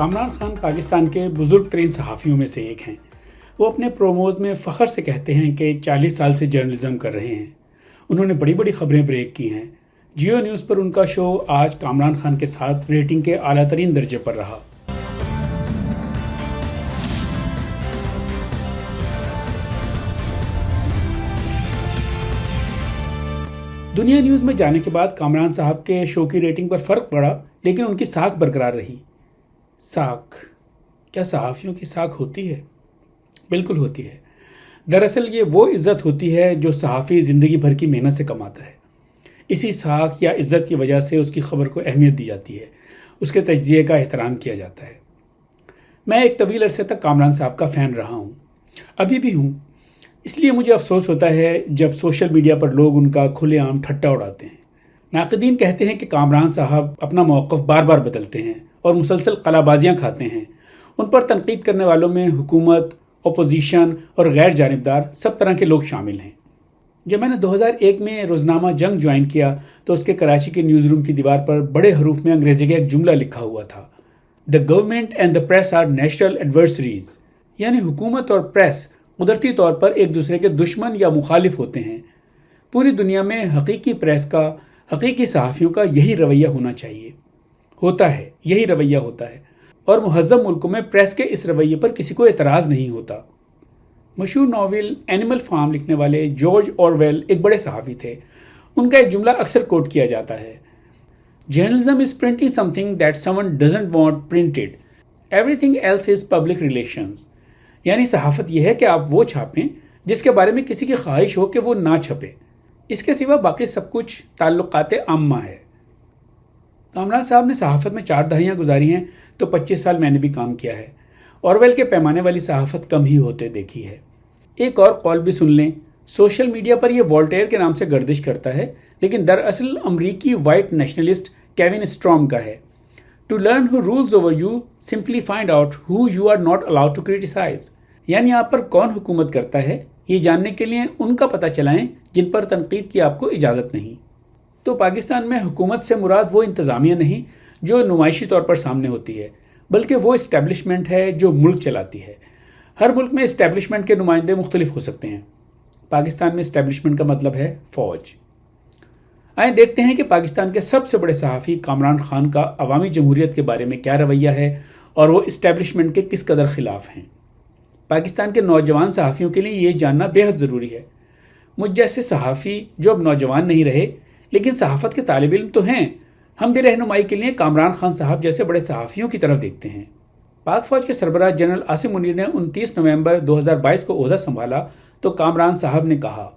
کامران خان پاکستان کے بزرگ ترین صحافیوں میں سے ایک ہیں۔ وہ اپنے پروموز میں فخر سے کہتے ہیں کہ 40 سال سے جرنلزم کر رہے ہیں۔ انہوں نے بڑی بڑی خبریں بریک کی ہیں۔ جیو نیوز پر ان کا شو آج کامران خان کے ساتھ ریٹنگ کے اعلیٰ ترین درجے پر رہا۔ دنیا نیوز میں جانے کے بعد کامران صاحب کے شو کی ریٹنگ پر فرق پڑا، لیکن ان کی ساکھ برقرار رہی۔ ساکھ، کیا صحافیوں کی ساکھ ہوتی ہے؟ بالکل ہوتی ہے۔ دراصل یہ وہ عزت ہوتی ہے جو صحافی زندگی بھر کی محنت سے کماتا ہے۔ اسی ساکھ یا عزت کی وجہ سے اس کی خبر کو اہمیت دی جاتی ہے، اس کے تجزیے کا احترام کیا جاتا ہے۔ میں ایک طویل عرصے تک کامران صاحب کا فین رہا ہوں، ابھی بھی ہوں۔ اس لیے مجھے افسوس ہوتا ہے جب سوشل میڈیا پر لوگ ان کا کھلے عام ٹھٹا اڑاتے ہیں۔ ناقدین کہتے ہیں کہ کامران صاحب اپنا موقف بار بار بدلتے ہیں اور مسلسل قلع بازیاں کھاتے ہیں۔ ان پر تنقید کرنے والوں میں حکومت، اپوزیشن اور غیر جانبدار سب طرح کے لوگ شامل ہیں۔ جب میں نے 2001 میں روزنامہ جنگ جوائن کیا تو اس کے کراچی کے نیوز روم کی دیوار پر بڑے حروف میں انگریزی کا ایک جملہ لکھا ہوا تھا، "The government and the press are natural adversaries"، یعنی حکومت اور پریس قدرتی طور پر ایک دوسرے کے دشمن یا مخالف ہوتے ہیں۔ پوری دنیا میں حقیقی پریس کا، حقیقی صحافیوں کا یہی رویہ ہونا چاہیے، ہوتا ہے، یہی رویہ ہوتا ہے، اور مہذب ملکوں میں پریس کے اس رویے پر کسی کو اعتراض نہیں ہوتا۔ مشہور ناول اینیمل فارم لکھنے والے جارج اورویل ایک بڑے صحافی تھے۔ ان کا ایک جملہ اکثر کوٹ کیا جاتا ہے، "Journalism is printing something that someone doesn't want printed. Everything else is public relations." یعنی صحافت یہ ہے کہ آپ وہ چھاپیں جس کے بارے میں کسی کی خواہش ہو کہ وہ نہ چھپے، اس کے سوا باقی سب کچھ تعلقات عامہ ہے۔ کامران صاحب نے صحافت میں 4 دہائیاں گزاری ہیں تو 25 سال میں نے بھی کام کیا ہے۔ اورویل کے پیمانے والی صحافت کم ہی ہوتے دیکھی ہے۔ ایک اور قول بھی سن لیں، سوشل میڈیا پر یہ والٹیئر کے نام سے گردش کرتا ہے، لیکن دراصل امریکی وائٹ نیشنلسٹ کیون اسٹرام کا ہے۔ "To learn who rules over you, simply find out who you are not allowed to criticize." یعنی آپ پر کون حکومت کرتا ہے، یہ جاننے کے لیے ان کا پتہ چلائیں جن پر تنقید کی آپ کو اجازت نہیں۔ تو پاکستان میں حکومت سے مراد وہ انتظامیہ نہیں جو نمائشی طور پر سامنے ہوتی ہے، بلکہ وہ اسٹیبلشمنٹ ہے جو ملک چلاتی ہے۔ ہر ملک میں اسٹیبلشمنٹ کے نمائندے مختلف ہو سکتے ہیں۔ پاکستان میں اسٹیبلشمنٹ کا مطلب ہے فوج۔ آئیں دیکھتے ہیں کہ پاکستان کے سب سے بڑے صحافی کامران خان کا عوامی جمہوریت کے بارے میں کیا رویہ ہے اور وہ اسٹیبلشمنٹ کے کس قدر خلاف ہیں۔ پاکستان کے نوجوان صحافیوں کے لیے یہ جاننا بے حد ضروری ہے۔ مجھ جیسے صحافی جو اب نوجوان نہیں رہے لیکن صحافت کے طالب علم تو ہیں، ہم بھی رہنمائی کے لیے کامران خان صاحب جیسے بڑے صحافیوں کی طرف دیکھتے ہیں۔ پاک فوج کے سربراہ جنرل عاصم منیر نے 29 نومبر 2022 کو عہدہ سنبھالا تو کامران صاحب نے کہا،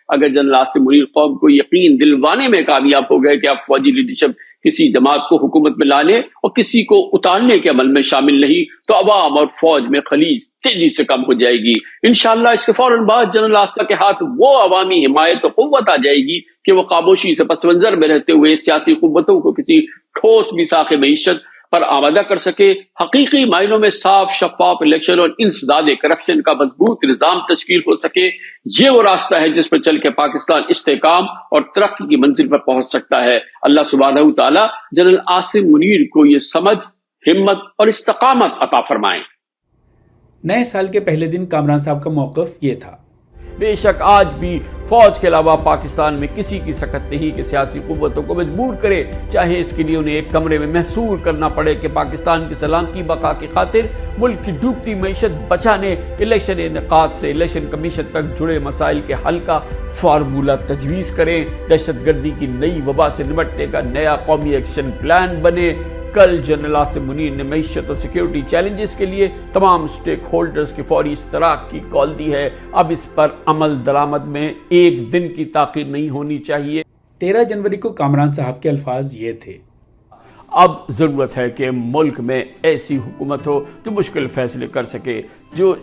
اگر جنرل عاصم منیر قوم کو یقین دلوانے میں کامیاب ہو گئے کہ اب فوجی لیڈرشپ کسی جماعت کو حکومت میں لانے اور کسی کو اتارنے کے عمل میں شامل نہیں، تو عوام اور فوج میں خلیج تیزی سے کم ہو جائے گی۔ انشاءاللہ اس کے فوراً بعد جنرل عاصم کے ہاتھ وہ عوامی حمایت و قوت آ جائے گی کہ وہ خاموشی سے پس منظر میں رہتے ہوئے سیاسی قوتوں کو کسی ٹھوس میثاق معیشت پر آمادہ کر سکے، حقیقی معنوں میں صاف شفاف الیکشن اور انسداد کرپشن کا مضبوط نظام تشکیل ہو سکے۔ یہ وہ راستہ ہے جس پر چل کے پاکستان استحکام اور ترقی کی منزل پر پہنچ سکتا ہے۔ اللہ سبحانہ وتعالی جنرل عاصم منیر کو یہ سمجھ، ہمت اور استقامت عطا فرمائیں۔ نئے سال کے پہلے دن کامران صاحب کا موقف یہ تھا، بے شک آج بھی فوج کے علاوہ پاکستان میں کسی کی سکت نہیں کہ سیاسی قوتوں کو مجبور کرے، چاہے اس کے لیے انہیں ایک کمرے میں محصور کرنا پڑے، کہ پاکستان کی سلامتی بقا کی خاطر ملک کی ڈوبتی معیشت بچانے الیکشن انعقاد سے الیکشن کمیشن تک جڑے مسائل کے حل کا فارمولہ تجویز کریں، دہشت گردی کی نئی وبا سے نمٹنے کا نیا قومی ایکشن پلان بنے۔ کل جنرل عاصم منیر نے معیشت اور سیکیورٹی چیلنجز کے لیے تمام سٹیک ہولڈرز کی فوری اشتراک کی کال دی ہے۔ اب اس پر عمل درآمد میں ایک دن کی تاخیر نہیں ہونی چاہیے۔ 13 جنوری کو کامران صاحب کے الفاظ یہ تھے، اب ضرورت ہے کہ ملک میں ایسی حکومت ہو جو مشکل فیصلے کر سکے،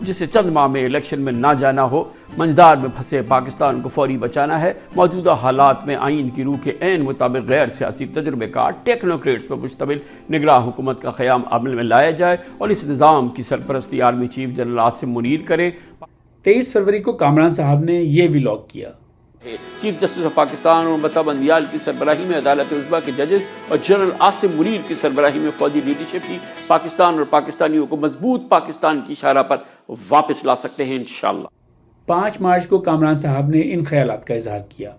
جسے چند ماہ میں الیکشن میں نہ جانا ہو۔ منجدار میں پھنسے پاکستان کو فوری بچانا ہے۔ موجودہ حالات میں آئین کی روح کے عین مطابق غیر سیاسی تجربے کار ٹیکنوکریٹس پر مشتمل نگراں حکومت کا قیام عمل میں لایا جائے اور اس نظام کی سرپرستی army chief general Asim Munir کرے۔ 23 فروری کو کامران صاحب نے یہ ولاگ کیا، چیف جسٹس آف پاکستان اور ممتا بندیال کی سربراہی میں عدالت عظمیٰ کے ججز اور جنرل عاصم منیر کی سربراہی میں فوجی لیڈرشپ کی پاکستان اور پاکستانیوں کو مضبوط پاکستان کی شرح پر واپس لا سکتے ہیں انشاءاللہ۔ 5 مارچ کو کامران صاحب نے ان خیالات کا اظہار کیا۔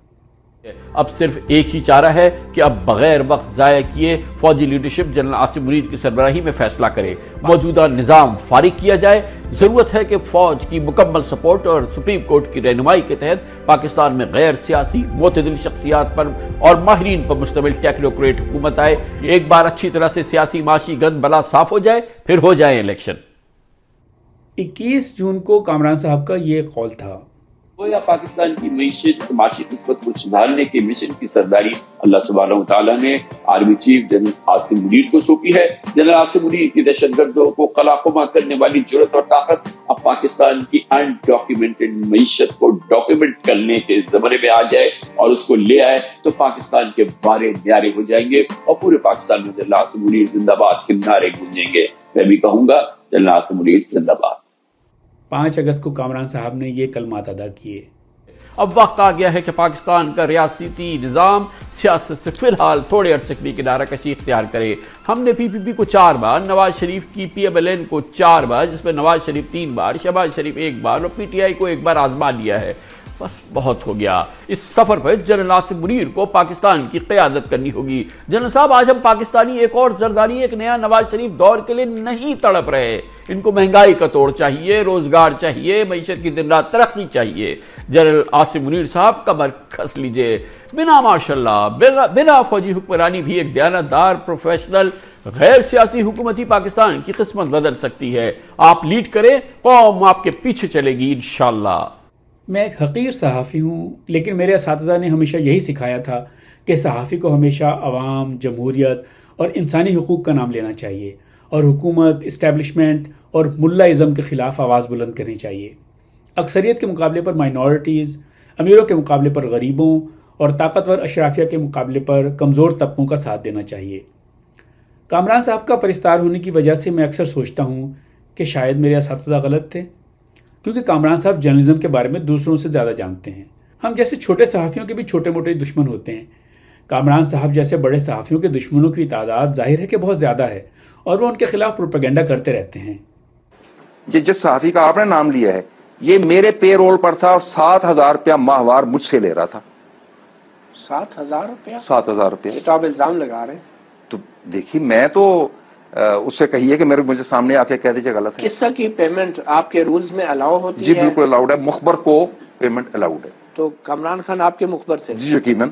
اب صرف ایک ہی چارہ ہے کہ اب بغیر وقت ضائع کیے فوجی لیڈرشپ جنرل عاصم منیر کی سربراہی میں فیصلہ کرے، موجودہ نظام فارغ کیا جائے۔ ضرورت ہے کہ فوج کی مکمل سپورٹ اور سپریم کورٹ کی رہنمائی کے تحت پاکستان میں غیر سیاسی معتدل شخصیات پر اور ماہرین پر مشتمل ٹیکنوکریٹ حکومت آئے۔ ایک بار اچھی طرح سے سیاسی معاشی گند بلا صاف ہو جائے، پھر ہو جائے الیکشن۔ 21 جون کو کامران صاحب کا یہ قول تھا۔ گویا پاکستان کی معاشی قسمت کو سدھارنے کے مشن کی سرداری اللہ سبحانہ و تعالیٰ نے army chief general Asim Munir کو سونپی ہے۔ جنرل عاصم منیر کی دہشت گردوں کو قلاقمہ کرنے والی جرأت اور طاقت اب پاکستان کی ان ڈاکیومنٹڈ معیشت کو ڈاکیومنٹ کرنے کے زمانے میں آ جائے اور اس کو لے آئے تو پاکستان کے بارے نیارے ہو جائیں گے اور پورے پاکستان میں جنرل عاصم منیر زندہ باد کے نعرے گونجیں گے۔ میں بھی کہوں گا جنرل عاصم منیر زندہ باد۔ 5 اگست کو کامران صاحب نے یہ کلمات ادا کیے۔ اب وقت آ گیا ہے کہ پاکستان کا ریاستی نظام سیاست سے فی الحال تھوڑے عرصے کے لیے کنارہ کشی اختیار کرے۔ ہم نے پی پی پی کو 4 بار، نواز شریف کی پی ایم ایل این کو 4 بار، جس میں نواز شریف 3 بار، شہباز شریف 1 بار اور پی ٹی آئی کو 1 بار آزما لیا ہے۔ بس بہت ہو گیا۔ اس سفر پر جنرل عاصم منیر کو پاکستان کی قیادت کرنی ہوگی۔ جنرل صاحب، آج ہم پاکستانی ایک اور زرداری، ایک نیا نواز شریف دور کے لیے نہیں تڑپ رہے۔ ان کو مہنگائی کا توڑ چاہیے، روزگار چاہیے، معیشت کی دن رات ترقی چاہیے۔ جنرل عاصم منیر صاحب کمر کھس لیجئے۔ بنا ماشاءاللہ بنا فوجی حکمرانی بھی ایک دیانتدار پروفیشنل غیر سیاسی حکومتی پاکستان کی قسمت بدل سکتی ہے۔ آپ لیڈ کریں، قوم آپ کے پیچھے چلے گی انشاءاللہ۔ میں ایک حقیر صحافی ہوں، لیکن میرے اساتذہ نے ہمیشہ یہی سکھایا تھا کہ صحافی کو ہمیشہ عوام، جمہوریت اور انسانی حقوق کا نام لینا چاہیے اور حکومت، اسٹیبلشمنٹ اور ملا ازم کے خلاف آواز بلند کرنی چاہیے۔ اکثریت کے مقابلے پر مائنورٹیز، امیروں کے مقابلے پر غریبوں اور طاقتور اشرافیہ کے مقابلے پر کمزور طبقوں کا ساتھ دینا چاہیے۔ کامران صاحب کا پرستار ہونے کی وجہ سے میں اکثر سوچتا ہوں کہ شاید میرے اساتذہ غلط تھے، کیونکہ کامران صاحب جرنلزم کے بارے میں دوسروں سے زیادہ جانتے ہیں۔ ہم جیسے چھوٹے صحافیوں کے بھی چھوٹے موٹے دشمن ہوتے ہیں۔ کامران صاحب جیسے بڑے صحافیوں کے دشمنوں کی تعداد ظاہر ہے کہ بہت زیادہ ہے اور وہ ان کے خلاف پروپیگنڈا کرتے رہتے ہیں۔ یہ جس صحافی کا آپ نے نام لیا ہے، یہ میرے پے رول پر تھا اور 7,000 روپیہ ماہوار مجھ سے لے رہا تھا۔ 7,000 روپیہ؟ 7,000 روپیہ۔ یہ تو آپ الزام لگا رہے ہیں۔ تو دیکھیے، میں تو اس سے کہیے کہ مجھے سامنے آ کے کہہ دیجیے غلط ہے۔ کس طرح کی پیمنٹ آپ کے رولز میں الاؤ ہوتی ہے؟ جی بالکل الاؤڈ ہے، مخبر کو پیمنٹ الاؤڈ ہے۔ تو کامران خان آپ کے مخبر تھے؟ جی یقیناً۔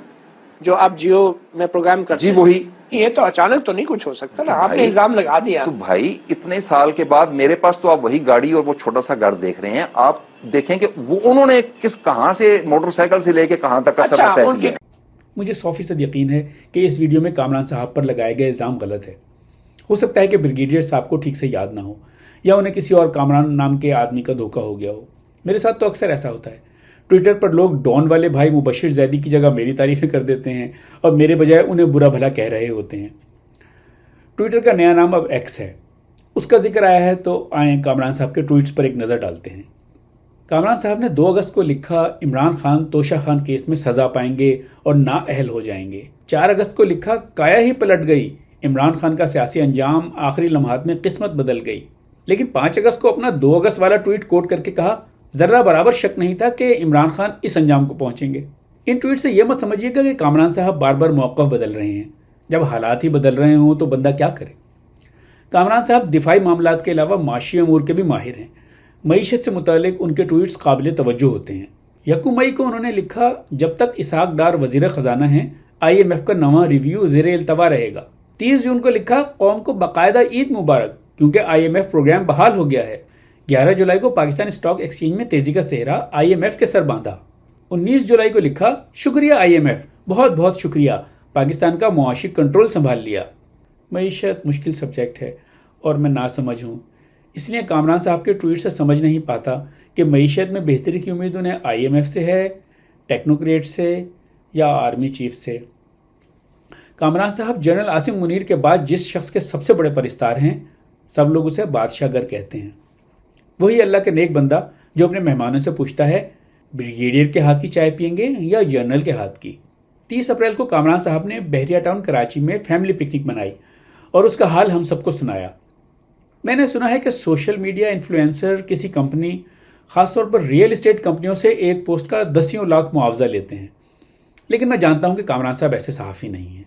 جو آپ جیو میں پروگرام کرتے جی وہی۔ یہ تو اچانک تو نہیں کچھ ہو سکتا نا، آپ نے الزام لگا دیا۔ تو بھائی اتنے سال کے بعد میرے پاس تو آپ وہی گاڑی اور وہ چھوٹا سا گھر دیکھ رہے ہیں۔ آپ دیکھیں کہ وہ انہوں نے کہاں سے موٹر سائیکل سے لے کے کہاں تک کا سفر طے کیا ہے۔ مجھے 100% یقین ہے کہ اس ویڈیو میں کامران صاحب پر لگائے گئے الزام غلط ہے۔ ہو سکتا ہے کہ بریگیڈیئر صاحب کو ٹھیک سے یاد نہ ہو یا انہیں کسی اور کامران نام کے آدمی کا دھوکہ ہو گیا ہو۔ میرے ساتھ تو اکثر ایسا ہوتا ہے۔ ٹویٹر پر لوگ ڈون والے بھائی مبشر زیدی کی جگہ میری تعریفیں کر دیتے ہیں اور میرے بجائے انہیں برا بھلا کہہ رہے ہوتے ہیں۔ ٹویٹر کا نیا نام اب ایکس ہے، اس کا ذکر آیا ہے تو آئیں کامران صاحب کے ٹویٹس پر ایک نظر ڈالتے ہیں۔ کامران صاحب نے 2 اگست کو لکھا، عمران خان توشہ خان کیس میں سزا پائیں گے اور نااہل ہو جائیں گے۔ 4 اگست کو لکھا، کایا ہی پلٹ گئی، عمران خان کا سیاسی انجام آخری لمحات میں قسمت بدل گئی۔ لیکن 5 اگست کو اپنا 2 اگست والا ٹویٹ کوٹ کر کے کہا، ذرہ برابر شک نہیں تھا کہ عمران خان اس انجام کو پہنچیں گے۔ ان ٹویٹ سے یہ مت سمجھیے گا کہ کامران صاحب بار بار موقف بدل رہے ہیں۔ جب حالات ہی بدل رہے ہوں تو بندہ کیا کرے؟ کامران صاحب دفاعی معاملات کے علاوہ معاشی امور کے بھی ماہر ہیں۔ معیشت سے متعلق ان کے ٹویٹس قابل توجہ ہوتے ہیں۔ 1 مئی کو انہوں نے لکھا، جب تک اسحاق ڈار وزیر خزانہ ہیں IMF کا نواں ریویو زیر التوا رہے گا۔ 30 جون کو لکھا، قوم کو باقاعدہ عید مبارک کیونکہ IMF پروگرام بحال ہو گیا ہے۔ 11 جولائی کو پاکستان اسٹاک ایکسچینج میں تیزی کا سہرا IMF کے سر باندھا۔ 19 جولائی کو لکھا، شکریہ IMF، بہت بہت شکریہ، پاکستان کا معاشی کنٹرول سنبھال لیا۔ معیشت مشکل سبجیکٹ ہے اور میں ناسمجھ ہوں، اس لیے کامران صاحب کے ٹویٹ سے سمجھ نہیں پاتا کہ معیشت میں بہتری کی امید انہیں IMF سے ہے، ٹیکنوکریٹ سے یا آرمی چیف سے۔ کامران صاحب جنرل عاصم منیر کے بعد جس شخص کے سب سے بڑے پرستار ہیں، سب لوگ اسے بادشاہ گر کہتے ہیں۔ وہی اللہ کے نیک بندہ جو اپنے مہمانوں سے پوچھتا ہے بریگیڈیئر کے ہاتھ کی چائے پئیں گے یا جنرل کے ہاتھ کی؟ 30 اپریل کو کامران صاحب نے بحریہ ٹاؤن کراچی میں فیملی پکنک منائی اور اس کا حال ہم سب کو سنایا۔ میں نے سنا ہے کہ سوشل میڈیا انفلوئنسر کسی کمپنی، خاص طور پر ریئل اسٹیٹ کمپنیوں سے ایک پوسٹ کا 10 لاکھ معاوضہ لیتے ہیں، لیکن میں جانتا ہوں کہ کامران صاحب ایسے صحافی نہیں ہیں،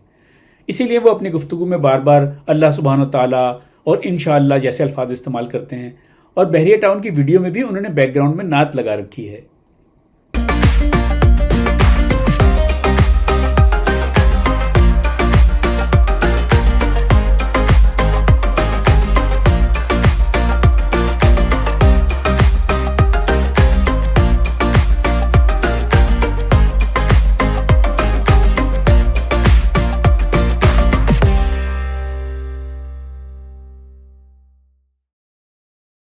اسی لیے وہ اپنی گفتگو میں بار بار اللہ سبحانہ تعالیٰ اور انشاءاللہ جیسے الفاظ استعمال کرتے ہیں، اور بحریہ ٹاؤن کی ویڈیو میں بھی انہوں نے بیک گراؤنڈ میں نعت لگا رکھی ہے۔